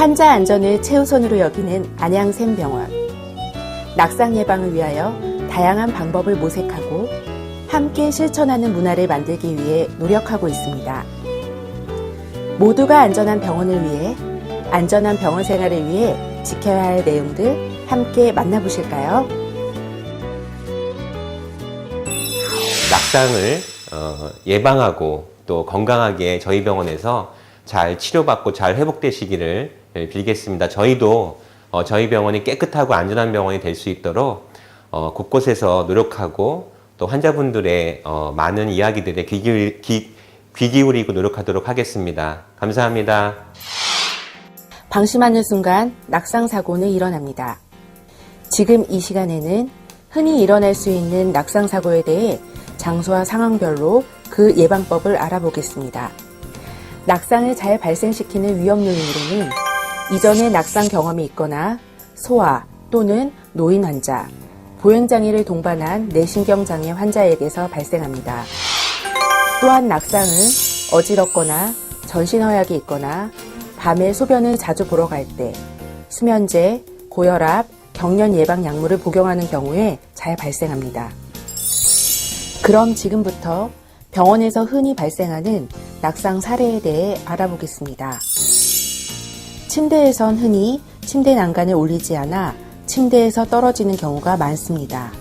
환자 안전을 최우선으로 여기는 안양샘병원. 낙상 예방을 위하여 다양한 방법을 모색하고 함께 실천하는 문화를 만들기 위해 노력하고 있습니다. 모두가 안전한 병원을 위해, 안전한 병원 생활을 위해 지켜야 할 내용들 함께 만나보실까요? 낙상을 예방하고 또 건강하게 저희 병원에서 잘 치료받고 잘 회복되시기를 빌겠습니다. 저희도 저희 병원이 깨끗하고 안전한 병원이 될 수 있도록 곳곳에서 노력하고 또 환자분들의 많은 이야기들에 귀 기울이고 노력하도록 하겠습니다. 감사합니다. 방심하는 순간 낙상 사고는 일어납니다. 지금 이 시간에는 흔히 일어날 수 있는 낙상 사고에 대해 장소와 상황별로 그 예방법을 알아보겠습니다. 낙상을 잘 발생시키는 위험 요인으로는 이전에 낙상 경험이 있거나 소아 또는 노인 환자, 보행장애를 동반한 뇌신경장애 환자에게서 발생합니다. 또한 낙상은 어지럽거나 전신허약이 있거나 밤에 소변을 자주 보러 갈 때, 수면제, 고혈압, 경련 예방 약물을 복용하는 경우에 잘 발생합니다. 그럼 지금부터 병원에서 흔히 발생하는 낙상 사례에 대해 알아보겠습니다. 침대에선 흔히 침대 난간을 올리지 않아 침대에서 떨어지는 경우가 많습니다.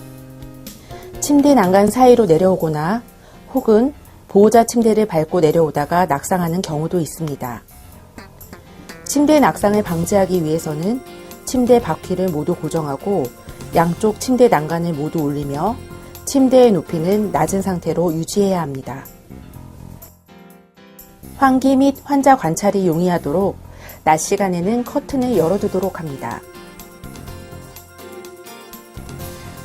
침대 난간 사이로 내려오거나 혹은 보호자 침대를 밟고 내려오다가 낙상하는 경우도 있습니다. 침대 낙상을 방지하기 위해서는 침대 바퀴를 모두 고정하고 양쪽 침대 난간을 모두 올리며 침대의 높이는 낮은 상태로 유지해야 합니다. 환기 및 환자 관찰이 용이하도록 낮 시간에는 커튼을 열어두도록 합니다.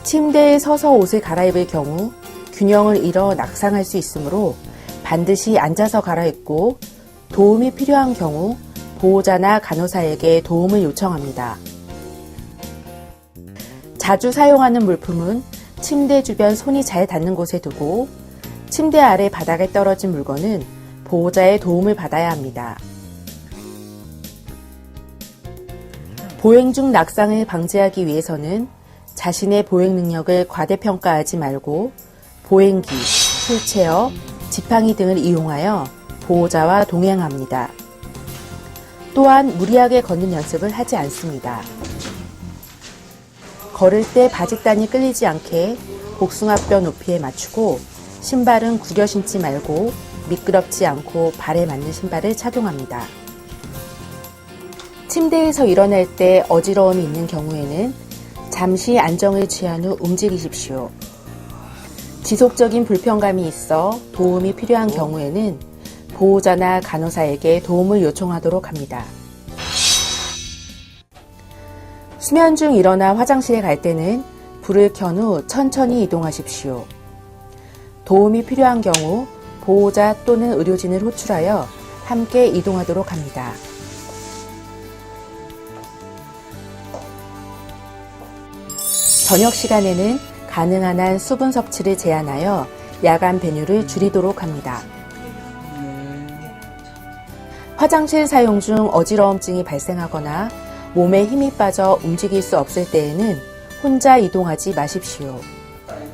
침대에 서서 옷을 갈아입을 경우 균형을 잃어 낙상할 수 있으므로 반드시 앉아서 갈아입고 도움이 필요한 경우 보호자나 간호사에게 도움을 요청합니다. 자주 사용하는 물품은 침대 주변 손이 잘 닿는 곳에 두고 침대 아래 바닥에 떨어진 물건은 보호자의 도움을 받아야 합니다. 보행 중 낙상을 방지하기 위해서는 자신의 보행 능력을 과대평가하지 말고 보행기, 휠체어, 지팡이 등을 이용하여 보호자와 동행합니다. 또한 무리하게 걷는 연습을 하지 않습니다. 걸을 때 바짓단이 끌리지 않게 복숭아뼈 높이에 맞추고 신발은 구겨 신지 말고 미끄럽지 않고 발에 맞는 신발을 착용합니다. 침대에서 일어날 때 어지러움이 있는 경우에는 잠시 안정을 취한 후 움직이십시오. 지속적인 불편감이 있어 도움이 필요한 경우에는 보호자나 간호사에게 도움을 요청하도록 합니다. 수면 중 일어나 화장실에 갈 때는 불을 켠 후 천천히 이동하십시오. 도움이 필요한 경우 보호자 또는 의료진을 호출하여 함께 이동하도록 합니다. 저녁 시간에는 가능한 한 수분 섭취를 제한하여 야간 배뇨를 줄이도록 합니다. 화장실 사용 중 어지러움증이 발생하거나 몸에 힘이 빠져 움직일 수 없을 때에는 혼자 이동하지 마십시오.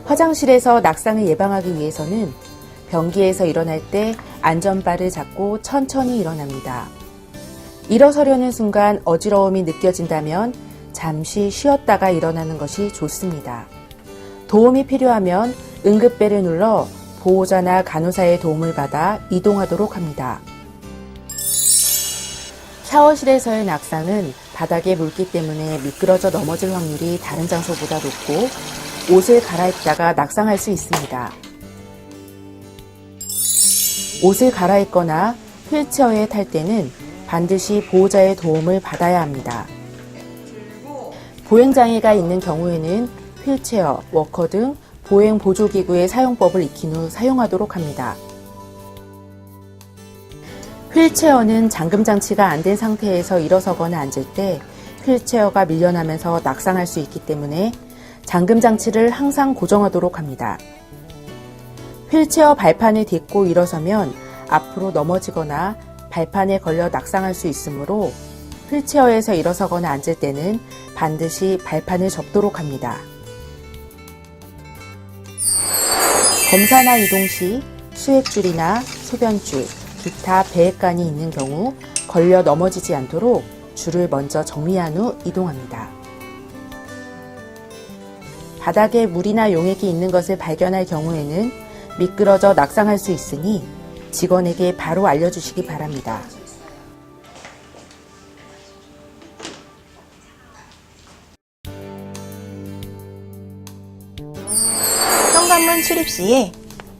화장실에서 낙상을 예방하기 위해서는 변기에서 일어날 때 안전바를 잡고 천천히 일어납니다. 일어서려는 순간 어지러움이 느껴진다면 잠시 쉬었다가 일어나는 것이 좋습니다. 도움이 필요하면 응급벨을 눌러 보호자나 간호사의 도움을 받아 이동하도록 합니다. 샤워실에서의 낙상은 바닥에 물기 때문에 미끄러져 넘어질 확률이 다른 장소보다 높고 옷을 갈아입다가 낙상할 수 있습니다. 옷을 갈아입거나 휠체어에 탈 때는 반드시 보호자의 도움을 받아야 합니다. 보행장애가 있는 경우에는 휠체어, 워커 등 보행 보조기구의 사용법을 익힌 후 사용하도록 합니다. 휠체어는 잠금장치가 안 된 상태에서 일어서거나 앉을 때 휠체어가 밀려나면서 낙상할 수 있기 때문에 잠금장치를 항상 고정하도록 합니다. 휠체어 발판을 딛고 일어서면 앞으로 넘어지거나 발판에 걸려 낙상할 수 있으므로 휠체어에서 일어서거나 앉을 때는 반드시 발판을 접도록 합니다. 검사나 이동 시 수액줄이나 소변줄, 기타 배액관이 있는 경우 걸려 넘어지지 않도록 줄을 먼저 정리한 후 이동합니다. 바닥에 물이나 용액이 있는 것을 발견할 경우에는 미끄러져 낙상할 수 있으니 직원에게 바로 알려주시기 바랍니다. 현관문 출입 시에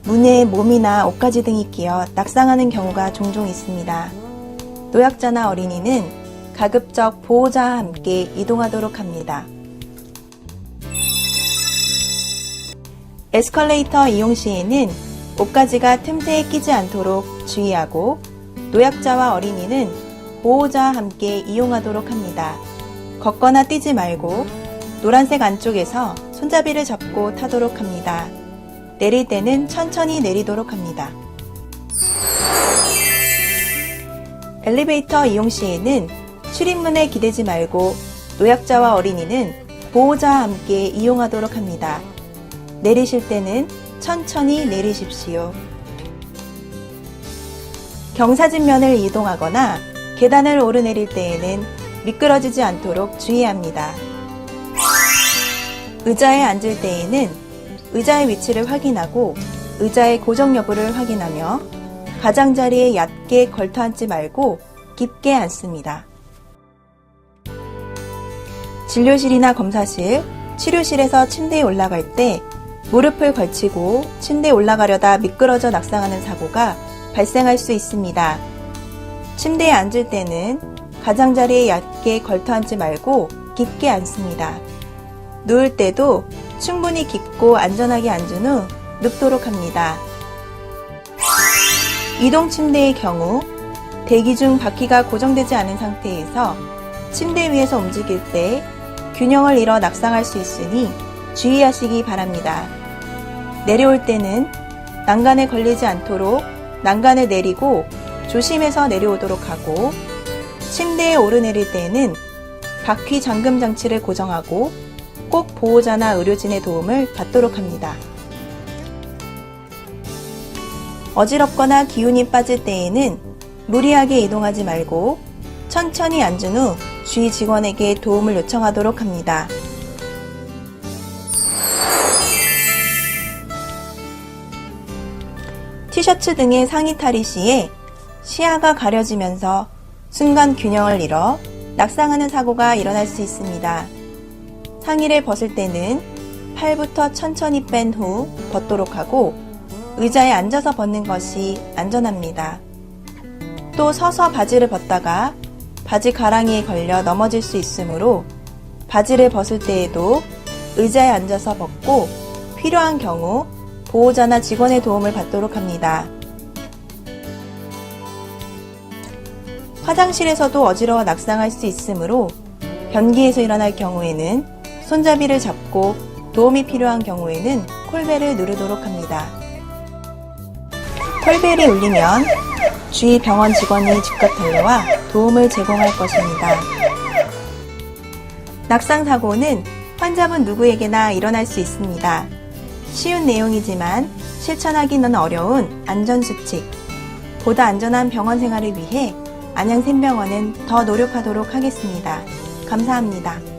문에 몸이나 옷가지 등이 끼어 낙상하는 경우가 종종 있습니다. 노약자나 어린이는 가급적 보호자와 함께 이동하도록 합니다. 에스컬레이터 이용 시에는 옷가지가 틈새에 끼지 않도록 주의하고 노약자와 어린이는 보호자와 함께 이용하도록 합니다. 걷거나 뛰지 말고 노란색 안쪽에서 손잡이를 잡고 타도록 합니다. 내릴 때는 천천히 내리도록 합니다. 엘리베이터 이용 시에는 출입문에 기대지 말고 노약자와 어린이는 보호자와 함께 이용하도록 합니다. 내리실 때는 천천히 내리십시오. 경사진면을 이동하거나 계단을 오르내릴 때에는 미끄러지지 않도록 주의합니다. 의자에 앉을 때에는 의자의 위치를 확인하고 의자의 고정 여부를 확인하며 가장자리에 얕게 걸터 앉지 말고 깊게 앉습니다. 진료실이나 검사실, 치료실에서 침대에 올라갈 때 무릎을 걸치고 침대에 올라가려다 미끄러져 낙상하는 사고가 발생할 수 있습니다. 침대에 앉을 때는 가장자리에 얕게 걸터 앉지 말고 깊게 앉습니다. 누울 때도 충분히 깊고 안전하게 앉은 후 눕도록 합니다. 이동 침대의 경우 대기 중 바퀴가 고정되지 않은 상태에서 침대 위에서 움직일 때 균형을 잃어 낙상할 수 있으니 주의하시기 바랍니다. 내려올 때는 난간에 걸리지 않도록 난간을 내리고 조심해서 내려오도록 하고 침대에 오르내릴 때에는 바퀴 잠금 장치를 고정하고 꼭 보호자나 의료진의 도움을 받도록 합니다. 어지럽거나 기운이 빠질 때에는 무리하게 이동하지 말고 천천히 앉은 후 주위 직원에게 도움을 요청하도록 합니다. 티셔츠 등의 상의 탈의 시에 시야가 가려지면서 순간 균형을 잃어 낙상하는 사고가 일어날 수 있습니다. 상의를 벗을 때는 팔부터 천천히 뺀 후 벗도록 하고 의자에 앉아서 벗는 것이 안전합니다. 또 서서 바지를 벗다가 바지 가랑이에 걸려 넘어질 수 있으므로 바지를 벗을 때에도 의자에 앉아서 벗고 필요한 경우 보호자나 직원의 도움을 받도록 합니다. 화장실에서도 어지러워 낙상할 수 있으므로 변기에서 일어날 경우에는 손잡이를 잡고 도움이 필요한 경우에는 콜벨을 누르도록 합니다. 콜벨이 울리면 주위 병원 직원이 즉각 달려와 도움을 제공할 것입니다. 낙상 사고는 환자분 누구에게나 일어날 수 있습니다. 쉬운 내용이지만 실천하기는 어려운 안전수칙, 보다 안전한 병원 생활을 위해 안양샘병원은 더 노력하도록 하겠습니다. 감사합니다.